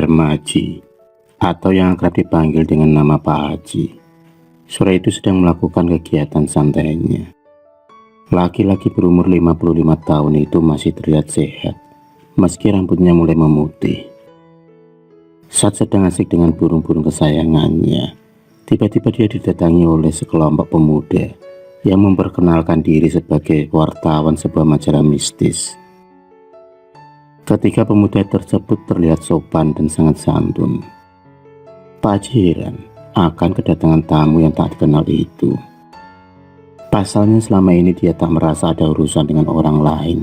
Darmaji, atau yang akrab dipanggil dengan nama Pak Haji, sore itu sedang melakukan kegiatan santainya. Laki-laki berumur 55 tahun itu masih terlihat sehat, meski rambutnya mulai memutih. Saat sedang asik dengan burung-burung kesayangannya, tiba-tiba dia didatangi oleh sekelompok pemuda yang memperkenalkan diri sebagai wartawan sebuah majalah mistis. Ketika pemuda tersebut terlihat sopan dan sangat santun, Pak Haji heran akan kedatangan tamu yang tak dikenal itu. Pasalnya selama ini dia tak merasa ada urusan dengan orang lain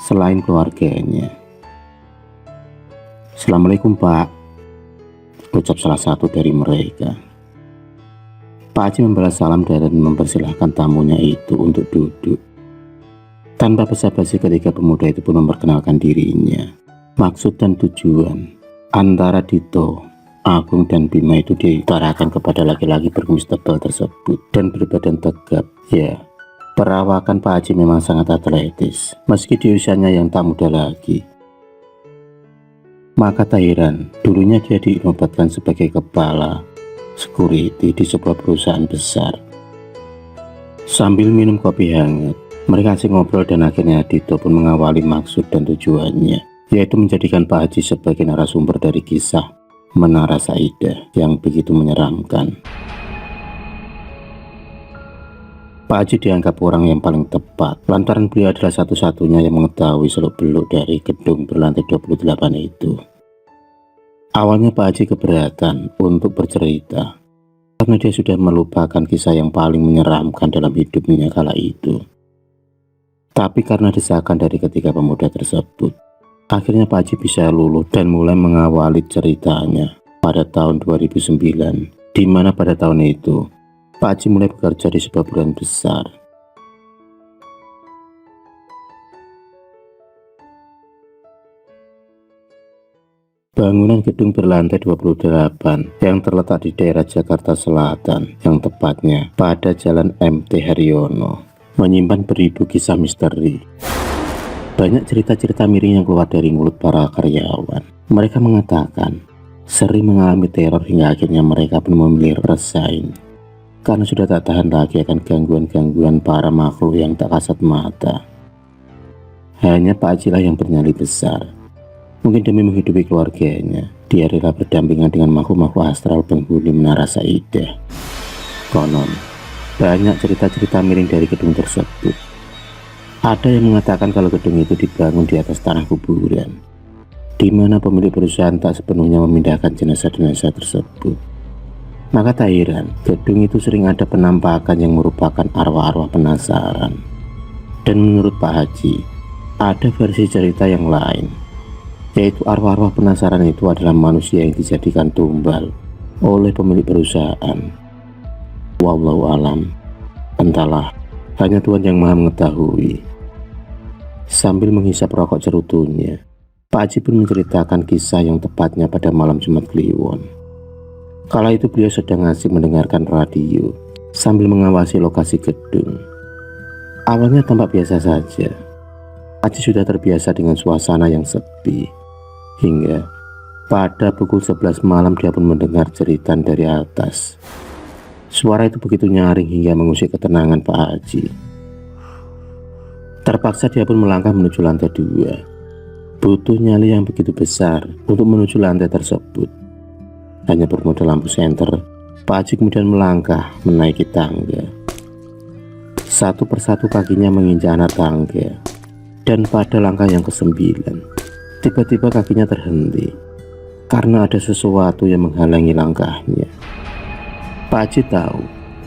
selain keluarganya. "Assalamualaikum Pak," ucap salah satu dari mereka. Pak Haji membalas salam dan mempersilahkan tamunya itu untuk duduk. Tanpa basa-basi ketika pemuda itu pun memperkenalkan dirinya. Maksud dan tujuan antara Dito, Agung dan Bima itu diutarakan kepada laki-laki berkumis tebal tersebut dan berbadan tegap. Ya, perawakan Pak Haji memang sangat atletis, meski di usianya yang tak muda lagi. Maka tak heran, dulunya dia dinobatkan sebagai kepala security di sebuah perusahaan besar. Sambil minum kopi hangat, mereka asik ngobrol dan akhirnya Dito pun mengawali maksud dan tujuannya, yaitu menjadikan Pak Haji sebagai narasumber dari kisah Menara Saidah yang begitu menyeramkan. Pak Haji dianggap orang yang paling tepat lantaran beliau adalah satu-satunya yang mengetahui seluk-beluk dari gedung berlantai 28 itu. Awalnya Pak Haji keberatan untuk bercerita karena dia sudah melupakan kisah yang paling menyeramkan dalam hidupnya kala itu. Tapi karena desakan dari ketiga pemuda tersebut, akhirnya Pak Haji bisa luluh dan mulai mengawali ceritanya pada tahun 2009, di mana pada tahun itu Pak Haji mulai bekerja di sebuah perusahaan besar. Bangunan gedung berlantai 28 yang terletak di daerah Jakarta Selatan, yang tepatnya pada Jalan MT Haryono, menyimpan beribu kisah misteri. Banyak cerita-cerita miring yang keluar dari mulut para karyawan. Mereka mengatakan sering mengalami teror hingga akhirnya mereka pun memilih resign karena sudah tak tahan lagi akan gangguan-gangguan para makhluk yang tak kasat mata. Hanya Pak Haji lah yang bernyali besar. Mungkin demi menghidupi keluarganya, dia rela berdampingan dengan makhluk-makhluk astral penghuni Menara Saidah. Konon, banyak cerita-cerita miring dari gedung tersebut. Ada yang mengatakan kalau gedung itu dibangun di atas tanah kuburan, di mana pemilik perusahaan tak sepenuhnya memindahkan jenazah-jenazah tersebut. Maka tak heran, gedung itu sering ada penampakan yang merupakan arwah-arwah penasaran. Dan menurut Pak Haji, ada versi cerita yang lain, yaitu arwah-arwah penasaran itu adalah manusia yang dijadikan tumbal oleh pemilik perusahaan. Wallahu alam, entahlah, hanya Tuhan yang maha mengetahui. Sambil menghisap rokok cerutunya, Pak Haji pun menceritakan kisah yang tepatnya pada malam Jumat Kliwon. Kala itu beliau sedang asik mendengarkan radio sambil mengawasi lokasi gedung. Awalnya tampak biasa saja. Pak Haji sudah terbiasa dengan suasana yang sepi. Hingga pada pukul 11 malam dia pun mendengar jeritan dari atas. Suara itu begitu nyaring hingga mengusik ketenangan Pak Haji. Terpaksa dia pun melangkah menuju lantai 2. Butuh nyali yang begitu besar untuk menuju lantai tersebut. Hanya bermodal lampu senter, Pak Haji kemudian melangkah menaiki tangga. Satu persatu kakinya menginjak anak tangga. Dan pada langkah yang ke-9, tiba-tiba kakinya terhenti karena ada sesuatu yang menghalangi langkahnya. Pak Haji tahu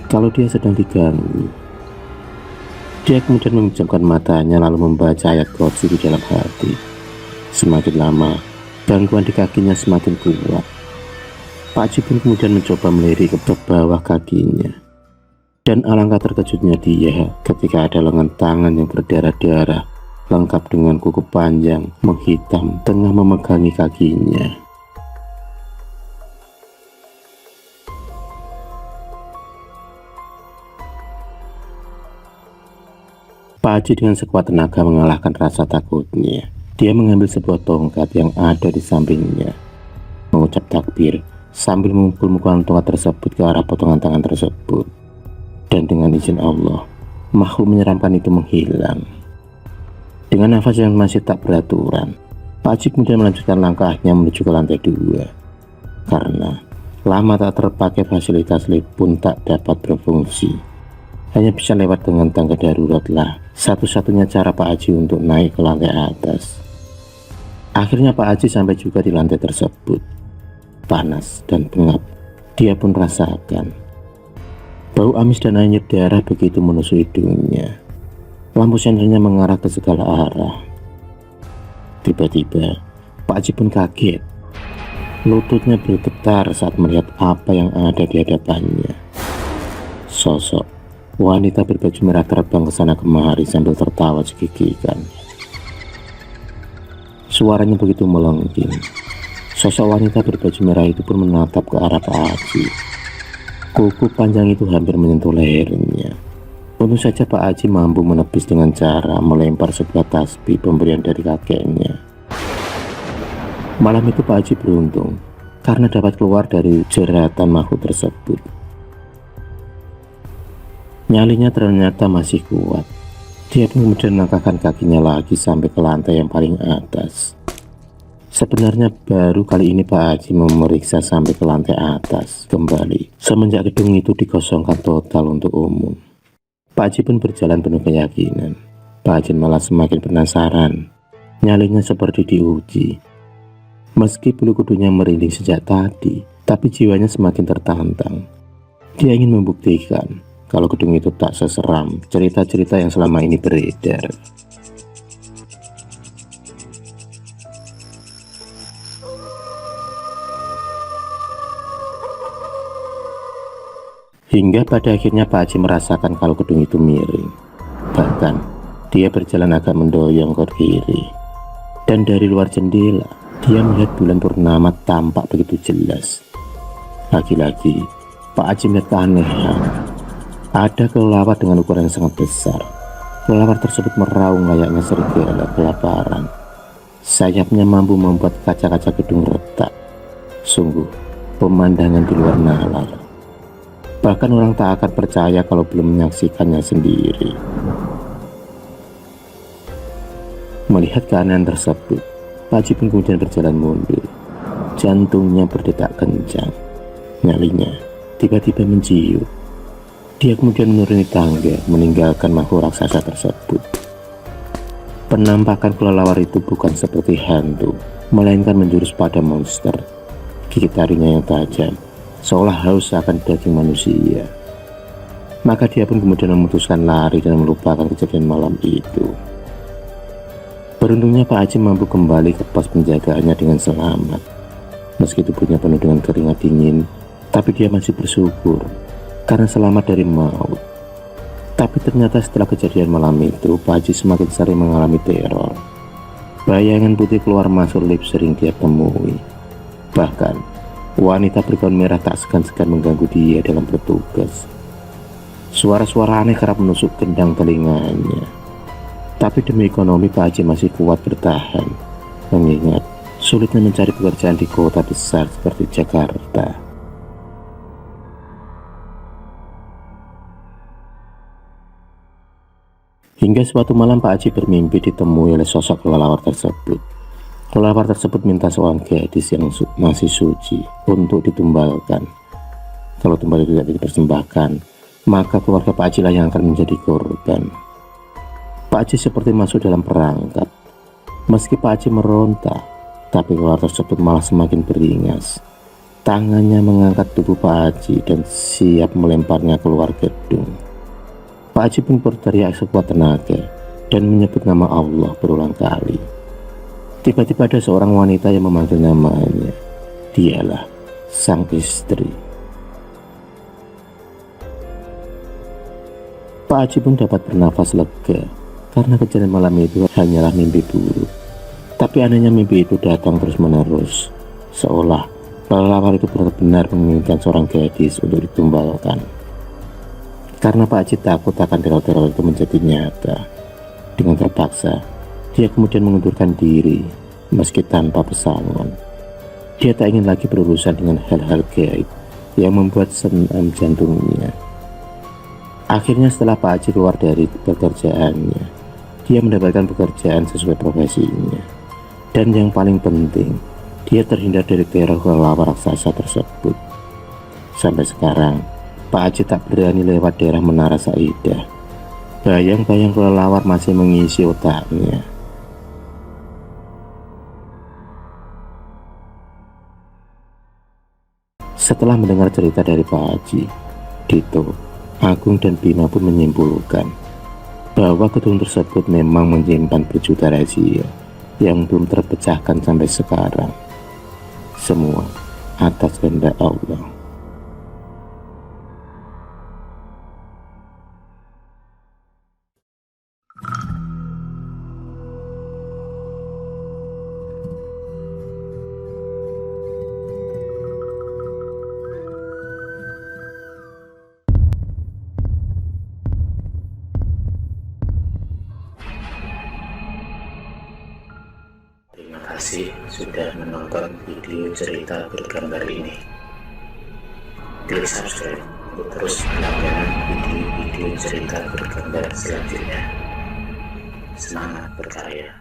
kalau dia sedang diganggu. Dia kemudian memejamkan matanya lalu membaca ayat kursi di dalam hati. Semakin lama, gangguan di kakinya semakin kuat. Pak Haji pun kemudian mencoba melirik ke bawah kakinya. Dan alangkah terkejutnya dia ketika ada lengan tangan yang berdarah-darah lengkap dengan kuku panjang menghitam tengah memegangi kakinya. Pak Haji dengan sekuat tenaga mengalahkan rasa takutnya. Dia mengambil sebuah tongkat yang ada di sampingnya, mengucapkan mengucap takbir sambil memukul-mukulan tongkat tersebut ke arah potongan tangan tersebut. Dan dengan izin Allah, makhluk menyeramkan itu menghilang. Dengan nafas yang masih tak beraturan, Pak Haji kemudian melanjutkan langkahnya menuju ke lantai 2. Karena lama tak terpakai, fasilitas lift pun tak dapat berfungsi. Hanya bisa lewat dengan tangga darurat lah satu-satunya cara Pak Haji untuk naik ke lantai atas. Akhirnya Pak Haji sampai juga di lantai tersebut. Panas dan pengap dia pun rasakan. Bau amis dan anyir darah begitu menusuk hidungnya. Lampu sendernya mengarah ke segala arah. Tiba-tiba Pak Haji pun kaget. Lututnya bergetar saat melihat apa yang ada di hadapannya. Sosok wanita berbaju merah terbang ke sana kemari sambil tertawa cekikikan. Suaranya begitu melengking. Sosok wanita berbaju merah itu pun menatap ke arah Pak Haji. Kuku panjang itu hampir menyentuh lehernya. Untung saja Pak Haji mampu menepis dengan cara melempar sebuah tasbih pemberian dari kakeknya. Malam itu Pak Haji beruntung karena dapat keluar dari jeratan makhluk tersebut. Nyalinya ternyata masih kuat. Dia pun kemudian melangkahkan kakinya lagi sampai ke lantai yang paling atas. Sebenarnya baru kali ini Pak Haji memeriksa sampai ke lantai atas kembali semenjak gedung itu dikosongkan total untuk umum. Pak Haji pun berjalan penuh keyakinan. Pak Haji malah semakin penasaran. Nyalinya seperti diuji. Meski bulu kudunya merinding sejak tadi, tapi jiwanya semakin tertantang. Dia ingin membuktikan kalau gedung itu tak seseram cerita-cerita yang selama ini beredar. Hingga pada akhirnya Pak Haji merasakan kalau gedung itu miring. Bahkan dia berjalan agak mendoyong ke kiri. Dan dari luar jendela dia melihat bulan purnama tampak begitu jelas. Lagi-lagi Pak Haji melihat keanehan. Ada kelelawar dengan ukuran yang sangat besar. Kelelawar tersebut meraung layaknya serigala kelaparan. Sayapnya mampu membuat kaca-kaca gedung retak. Sungguh pemandangan di luar nalar. Bahkan orang tak akan percaya kalau belum menyaksikannya sendiri. Melihat keanehan tersebut, Pak Haji pun kemudian berjalan mundur. Jantungnya berdetak kencang. Nyalinya tiba-tiba menciut. Dia kemudian menuruni tangga meninggalkan makhluk raksasa tersebut. Penampakan kelelawar itu bukan seperti hantu, melainkan menjurus pada monster. Gigi taringnya yang tajam seolah haus akan daging manusia. Maka dia pun kemudian memutuskan lari dan melupakan kejadian malam itu. Beruntungnya Pak Haji mampu kembali ke pos penjagaannya dengan selamat. Meski tubuhnya penuh dengan keringat dingin, tapi dia masih bersyukur karena selamat dari maut. Tapi ternyata setelah kejadian malam itu, Pak Haji semakin sering mengalami teror. Bayangan putih keluar masuk lift sering dia temui. Bahkan wanita bergaun merah tak segan-segan mengganggu dia dalam bertugas. Suara-suara aneh kerap menusuk gendang telinganya. Tapi demi ekonomi Pak Haji masih kuat bertahan, mengingat sulitnya mencari pekerjaan di kota besar seperti Jakarta. Hingga suatu malam Pak Haji bermimpi ditemui oleh sosok kelelawar tersebut. Kelelawar tersebut minta seorang gadis yang masih suci untuk ditumbalkan. Kalau tumbal itu tidak dipersembahkan, maka keluarga Pak Haji lah yang akan menjadi korban. Pak Haji seperti masuk dalam perangkap. Meski Pak Haji meronta, tapi kelelawar tersebut malah semakin beringas. Tangannya mengangkat tubuh Pak Haji dan siap melemparnya keluar gedung. Pak Haji pun berteriak sekuat tenaga dan menyebut nama Allah berulang kali. Tiba-tiba ada seorang wanita yang memanggil namanya. Dialah sang istri. Pak Haji pun dapat bernafas lega karena kejadian malam itu hanyalah mimpi buruk. Tapi anehnya mimpi itu datang terus-menerus, seolah kelelawar itu benar-benar menginginkan seorang gadis untuk ditumbalkan. Karena Pak Haji takut akan teror-teror itu menjadi nyata. Dengan terpaksa dia kemudian mengundurkan diri meski tanpa pesangon. Dia tak ingin lagi berurusan dengan hal-hal gaib yang membuat senam jantungnya. Akhirnya setelah Pak Haji keluar dari pekerjaannya, dia mendapatkan pekerjaan sesuai profesinya. Dan yang paling penting, dia terhindar dari teror kelelawar raksasa tersebut. Sampai sekarang, Pak Haji tak berani lewat daerah Menara Saidah. Bayang-bayang kelelawar masih mengisi otaknya. Setelah mendengar cerita dari Pak Haji, Dito, Agung dan Bima pun menyimpulkan bahwa gedung tersebut memang menyimpan berjuta rahasia yang belum terpecahkan sampai sekarang. Semua atas kehendak Allah. Terima kasih sudah menonton video cerita bergambar ini. Klik subscribe untuk terus berlangganan video-video cerita bergambar selanjutnya. Semangat berkarya.